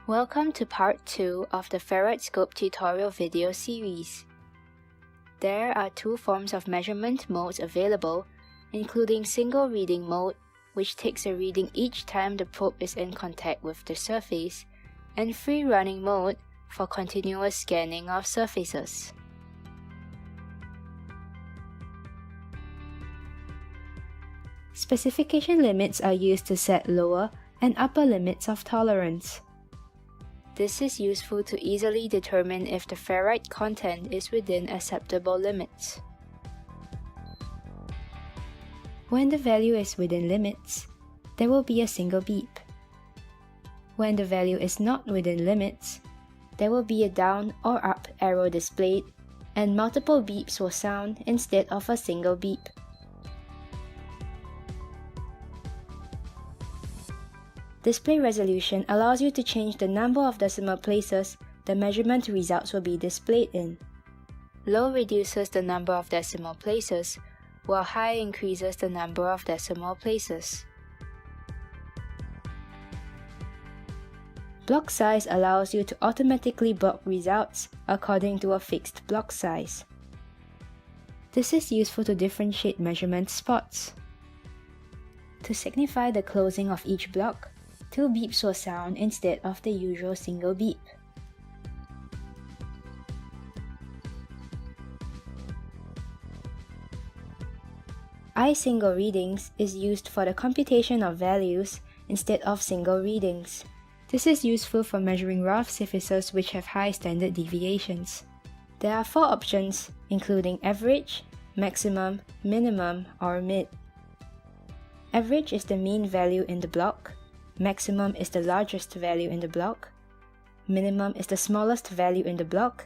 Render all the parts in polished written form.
Welcome to part 2 of the FERITSCOPE tutorial video series. There are two forms of measurement modes available, including single reading mode, which takes a reading each time the probe is in contact with the surface, and free running mode for continuous scanning of surfaces. Specification limits are used to set lower and upper limits of tolerance. This is useful to easily determine if the ferrite content is within acceptable limits. When the value is within limits, there will be a single beep. When the value is not within limits, there will be a down or up arrow displayed, and multiple beeps will sound instead of a single beep. Display resolution allows you to change the number of decimal places the measurement results will be displayed in. Low reduces the number of decimal places, while high increases the number of decimal places. Block size allows you to automatically block results according to a fixed block size. This is useful to differentiate measurement spots. To signify the closing of each block, two beeps will sound instead of the usual single beep. I-single readings is used for the computation of values instead of single readings. This is useful for measuring rough surfaces which have high standard deviations. There are 4 options, including average, maximum, minimum, or mid. Average is the mean value in the block. Maximum is the largest value in the block, minimum is the smallest value in the block,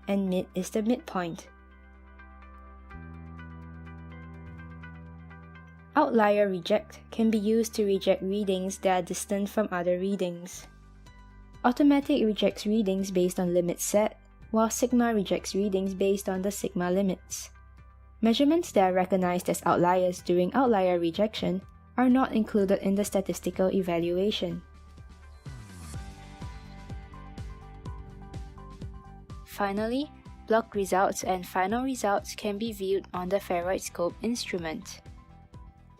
and mid is the midpoint. Outlier reject can be used to reject readings that are distant from other readings. Automatic rejects readings based on limits set, while sigma rejects readings based on the sigma limits. Measurements that are recognized as outliers during outlier rejection are not included in the statistical evaluation. Finally, block results and final results can be viewed on the FERITSCOPE instrument.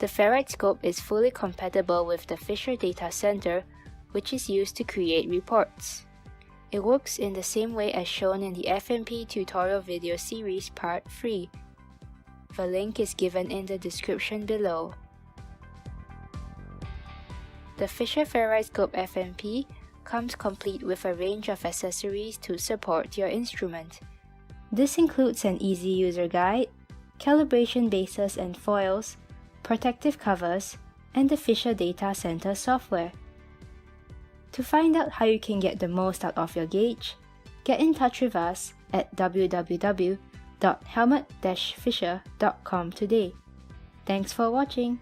The FERITSCOPE is fully compatible with the Fischer data center, which is used to create reports. It works in the same way as shown in the FMP tutorial video series part 3. The link is given in the description below. The Fischer FERITSCOPE FMP comes complete with a range of accessories to support your instrument. This includes an easy user guide, calibration bases and foils, protective covers, and the Fischer Data Center software. To find out how you can get the most out of your gauge, get in touch with us at www.helmut-fischer.com today. Thanks for watching!